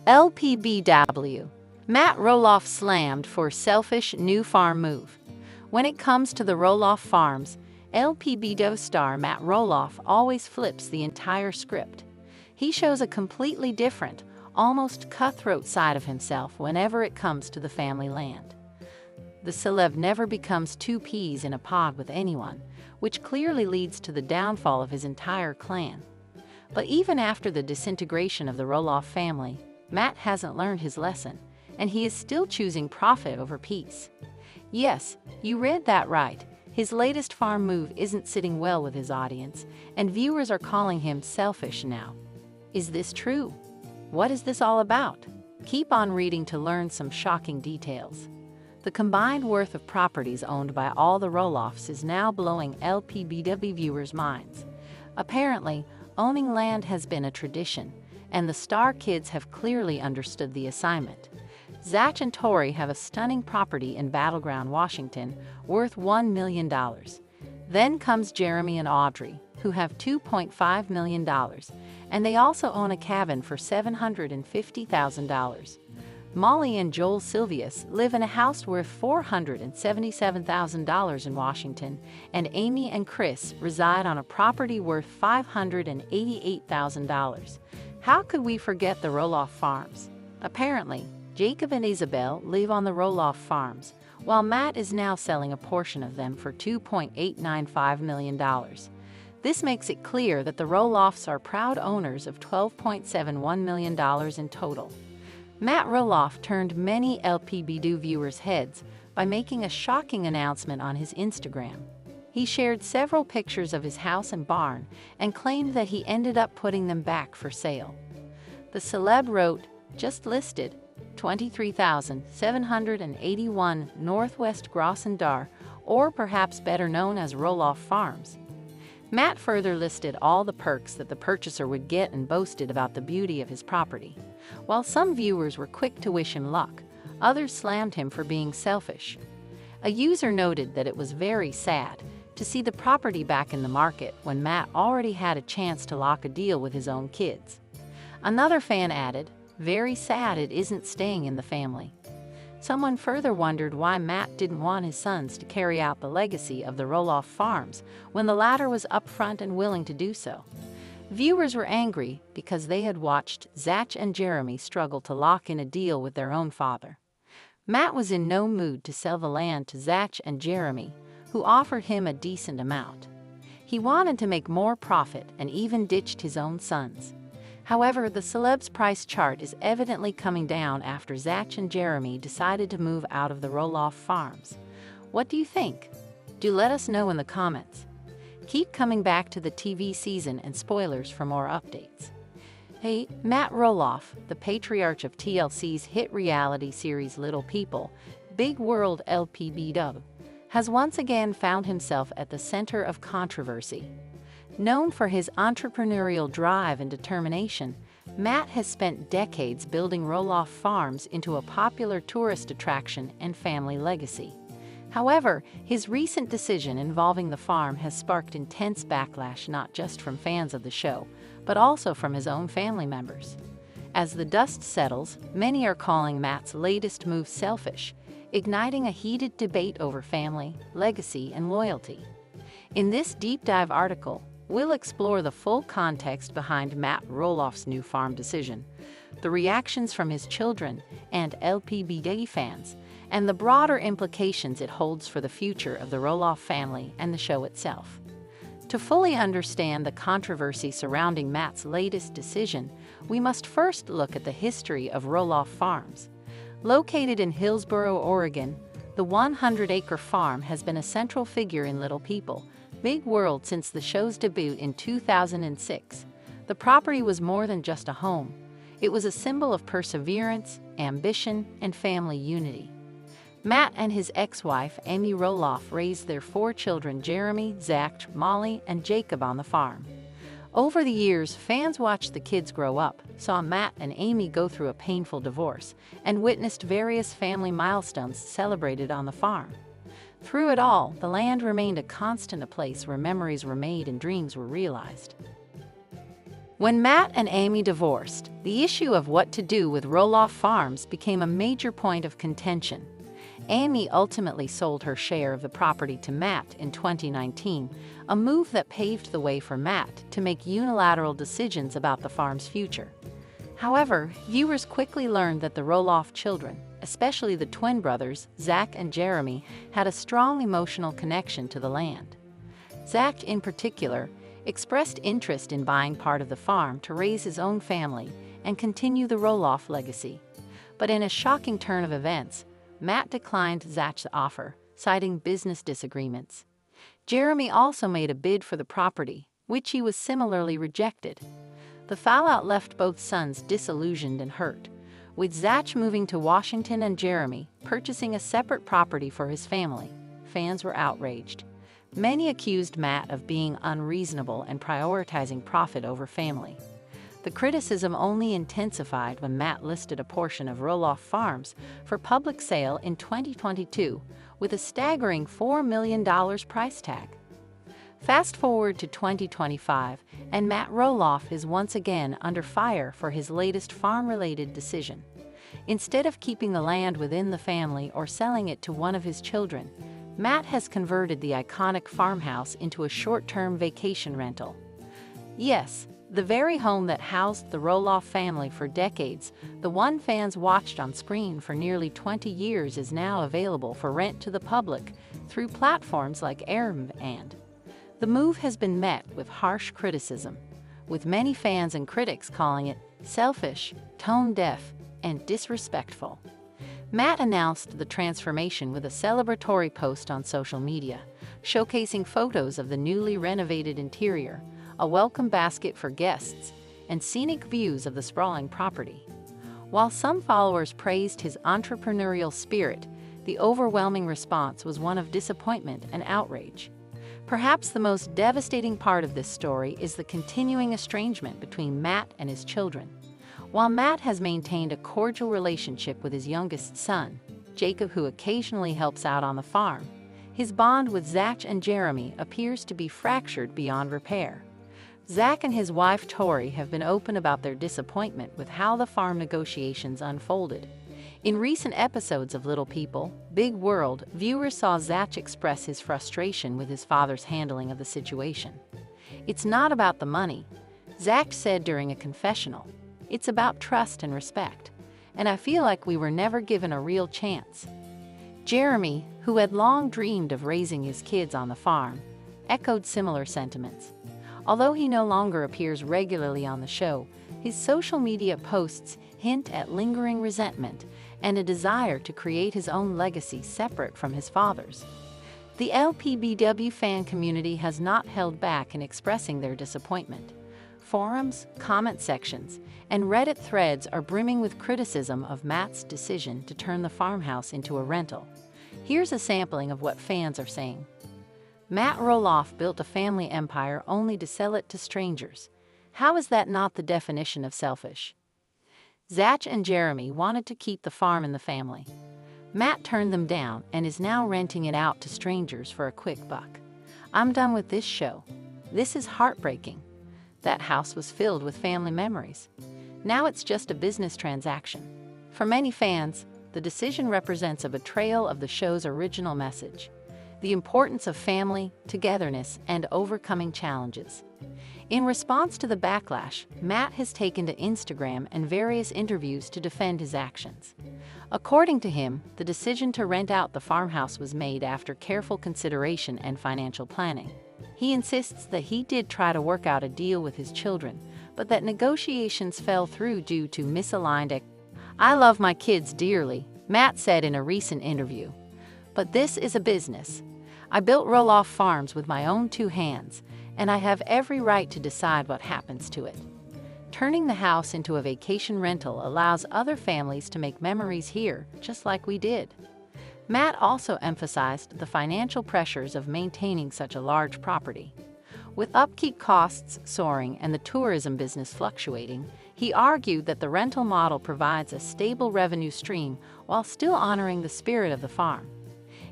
lpbw. Matt Roloff slammed for selfish new farm move. When it comes to the Roloff Farms, lpbw star Matt Roloff always flips the entire script. He shows a completely different, almost cutthroat side of himself whenever it comes to the family land. The celeb never becomes two peas in a pod with anyone, which clearly leads to the downfall of his entire clan. But even after the disintegration of the Roloff family, Matt hasn't learned his lesson, and he is still choosing profit over peace. Yes, you read that right. His latest farm move isn't sitting well with his audience, and viewers are calling him selfish now. Is this true? What is this all about? Keep on reading to learn some shocking details. The combined worth of properties owned by all the Roloffs is now blowing lpbw viewers' minds. Apparently, owning land has been a tradition, and the star kids have clearly understood the assignment. Zach and Tori have a stunning property in Battleground, Washington, worth $1 million. Then comes Jeremy and Audrey, who have $2.5 million, and they also own a cabin for $750,000. Molly and Joel Silvius live in a house worth $477,000 in Washington, and Amy and Chris reside on a property worth $588,000. How could we forget the Roloff Farms? Apparently, Jacob and Isabel live on the Roloff Farms, while Matt is now selling a portion of them for $2.895 million. This makes it clear that the Roloffs are proud owners of $12.71 million in total. Matt Roloff turned many lpbw viewers' heads by making a shocking announcement on his Instagram. He shared several pictures of his house and barn and claimed that he ended up putting them back for sale. The celeb wrote, "Just listed, 23,781 Northwest Grossendar, or perhaps better known as Roloff Farms." Matt further listed all the perks that the purchaser would get and boasted about the beauty of his property. While some viewers were quick to wish him luck, others slammed him for being selfish. A user noted that it was very sad to see the property back in the market when Matt already had a chance to lock a deal with his own kids. Another fan added, "Very sad it isn't staying in the family." Someone further wondered why Matt didn't want his sons to carry out the legacy of the Roloff Farms when the latter was upfront and willing to do so. Viewers were angry because they had watched Zach and Jeremy struggle to lock in a deal with their own father. Matt was in no mood to sell the land to Zach and Jeremy, who offered him a decent amount. He wanted to make more profit and even ditched his own sons. However, the celeb's price chart is evidently coming down after Zach and Jeremy decided to move out of the Roloff Farms. What do you think? Do let us know in the comments. Keep coming back to the TV season and spoilers for more updates. Hey, Matt Roloff, the patriarch of TLC's hit reality series Little People, Big World lpbw, has once again found himself at the center of controversy. Known for his entrepreneurial drive and determination, Matt has spent decades building Roloff Farms into a popular tourist attraction and family legacy. However, his recent decision involving the farm has sparked intense backlash not just from fans of the show, but also from his own family members. As the dust settles, many are calling Matt's latest move selfish, igniting a heated debate over family, legacy, and loyalty. In this deep dive article, we'll explore the full context behind Matt Roloff's new farm decision, the reactions from his children and lpbw fans, and the broader implications it holds for the future of the Roloff family and the show itself. To fully understand the controversy surrounding Matt's latest decision, we must first look at the history of Roloff Farms. Located in Hillsboro, Oregon, the 100-acre farm has been a central figure in Little People, Big World since the show's debut in 2006. The property was more than just a home. It was a symbol of perseverance, ambition, and family unity. Matt and his ex-wife, Amy Roloff, raised their 4 children, Jeremy, Zach, Molly, and Jacob, on the farm. Over the years, fans watched the kids grow up, saw Matt and Amy go through a painful divorce, and witnessed various family milestones celebrated on the farm. Through it all, the land remained a constant, a place where memories were made and dreams were realized. When Matt and Amy divorced, the issue of what to do with Roloff Farms became a major point of contention. Amy ultimately sold her share of the property to Matt in 2019, a move that paved the way for Matt to make unilateral decisions about the farm's future. However, viewers quickly learned that the Roloff children, especially the twin brothers, Zach and Jeremy, had a strong emotional connection to the land. Zach, in particular, expressed interest in buying part of the farm to raise his own family and continue the Roloff legacy. But in a shocking turn of events, Matt declined Zach's offer, citing business disagreements. Jeremy also made a bid for the property, which he was similarly rejected. The fallout left both sons disillusioned and hurt, with Zach moving to Washington and Jeremy purchasing a separate property for his family. Fans were outraged. Many accused Matt of being unreasonable and prioritizing profit over family. The criticism only intensified when Matt listed a portion of Roloff Farms for public sale in 2022 with a staggering $4 million price tag. Fast forward to 2025, and Matt Roloff is once again under fire for his latest farm-related decision. Instead of keeping the land within the family or selling it to one of his children, Matt has converted the iconic farmhouse into a short-term vacation rental. Yes, the very home that housed the Roloff family for decades, the one fans watched on screen for nearly 20 years, is now available for rent to the public through platforms like Airbnb. The move has been met with harsh criticism, with many fans and critics calling it selfish, tone-deaf, and disrespectful. Matt announced the transformation with a celebratory post on social media, showcasing photos of the newly renovated interior, a welcome basket for guests, and scenic views of the sprawling property. While some followers praised his entrepreneurial spirit, the overwhelming response was one of disappointment and outrage. Perhaps the most devastating part of this story is the continuing estrangement between Matt and his children. While Matt has maintained a cordial relationship with his youngest son, Jacob, who occasionally helps out on the farm, his bond with Zach and Jeremy appears to be fractured beyond repair. Zach and his wife Tori have been open about their disappointment with how the farm negotiations unfolded. In recent episodes of Little People, Big World, viewers saw Zach express his frustration with his father's handling of the situation. "It's not about the money," Zach said during a confessional. "It's about trust and respect, and I feel like we were never given a real chance." Jeremy, who had long dreamed of raising his kids on the farm, echoed similar sentiments. Although he no longer appears regularly on the show, his social media posts hint at lingering resentment and a desire to create his own legacy separate from his father's. The lpbw fan community has not held back in expressing their disappointment. Forums, comment sections, and Reddit threads are brimming with criticism of Matt's decision to turn the farmhouse into a rental. Here's a sampling of what fans are saying. Matt Roloff built a family empire only to sell it to strangers. How is that not the definition of selfish? Zach and Jeremy wanted to keep the farm in the family. Matt turned them down and is now renting it out to strangers for a quick buck. I'm done with this show. This is heartbreaking. That house was filled with family memories. Now it's just a business transaction. For many fans, the decision represents a betrayal of the show's original message: the importance of family, togetherness, and overcoming challenges. In response to the backlash, Matt has taken to Instagram and various interviews to defend his actions. According to him, the decision to rent out the farmhouse was made after careful consideration and financial planning. He insists that he did try to work out a deal with his children, but that negotiations fell through due to misaligned. "I love my kids dearly," Matt said in a recent interview. "But this is a business. I built Roloff Farms with my own two hands, and I have every right to decide what happens to it. Turning the house into a vacation rental allows other families to make memories here, just like we did." Matt also emphasized the financial pressures of maintaining such a large property. With upkeep costs soaring and the tourism business fluctuating, he argued that the rental model provides a stable revenue stream while still honoring the spirit of the farm.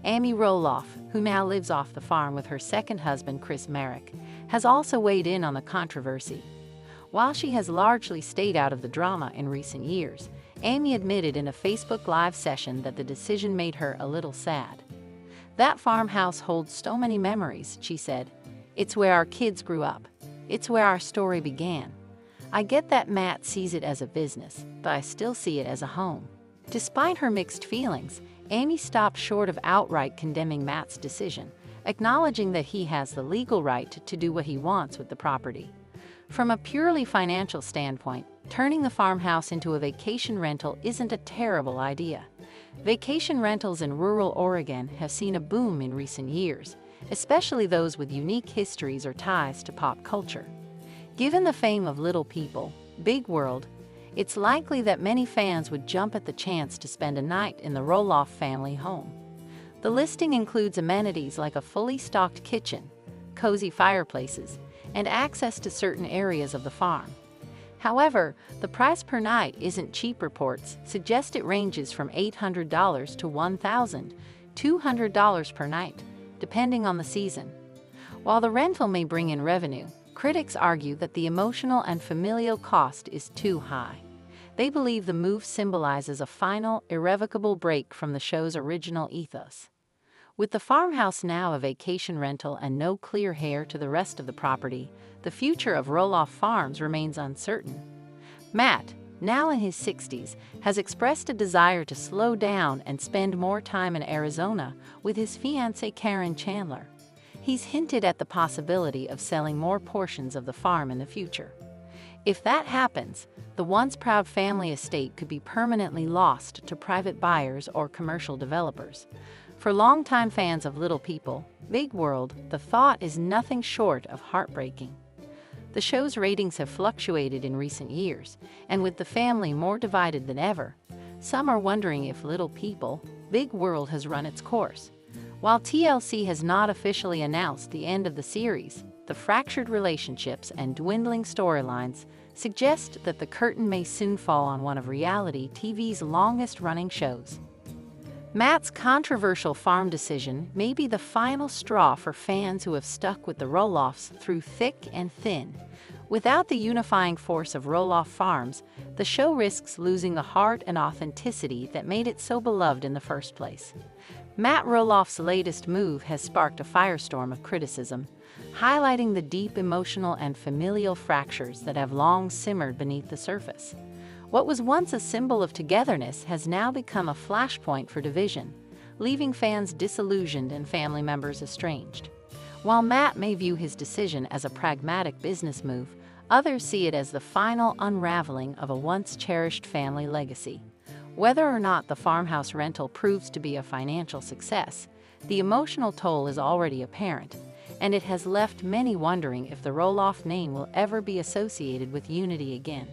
Amy Roloff, who now lives off the farm with her second husband ChrisMarek, has also weighed in on the controversy. While she has largely stayed out of the drama in recent years, Amy admitted in a Facebook Live session that the decision made her a little sad. "That farmhouse holds so many memories," she said. "It's where our kids grew up. It's where our story began. I get that Matt sees it as a business, but I still see it as a home." Despite her mixed feelings, Amy stopped short of outright condemning Matt's decision, acknowledging that he has the legal right to do what he wants with the property. From a purely financial standpoint, turning the farmhouse into a vacation rental isn't a terrible idea. Vacation rentals in rural Oregon have seen a boom in recent years, especially those with unique histories or ties to pop culture. Given the fame of Little People, Big World, it's likely that many fans would jump at the chance to spend a night in the Roloff family home. The listing includes amenities like a fully stocked kitchen, cozy fireplaces, and access to certain areas of the farm. However, the price per night isn't cheap. Reports suggest it ranges from $800 to $1,200 per night, depending on the season. While the rental may bring in revenue, critics argue that the emotional and familial cost is too high. They believe the move symbolizes a final, irrevocable break from the show's original ethos. With the farmhouse now a vacation rental and no clear heir to the rest of the property, the future of Roloff Farms remains uncertain. Matt, now in his 60s, has expressed a desire to slow down and spend more time in Arizona with his fiancée Karen Chandler. He's hinted at the possibility of selling more portions of the farm in the future. If that happens, the once proud family estate could be permanently lost to private buyers or commercial developers. For longtime fans of Little People, Big World, the thought is nothing short of heartbreaking. The show's ratings have fluctuated in recent years, and with the family more divided than ever, some are wondering if Little People, Big World has run its course. While TLC has not officially announced the end of the series, the fractured relationships and dwindling storylines suggest that the curtain may soon fall on one of reality TV's longest-running shows. Matt's controversial farm decision may be the final straw for fans who have stuck with the Roloffs through thick and thin. Without the unifying force of Roloff Farms, the show risks losing the heart and authenticity that made it so beloved in the first place. Matt Roloff's latest move has sparked a firestorm of criticism, highlighting the deep emotional and familial fractures that have long simmered beneath the surface. What was once a symbol of togetherness has now become a flashpoint for division, leaving fans disillusioned and family members estranged. While Matt may view his decision as a pragmatic business move, others see it as the final unraveling of a once-cherished family legacy. Whether or not the farmhouse rental proves to be a financial success, the emotional toll is already apparent, and it has left many wondering if the Roloff name will ever be associated with unity again.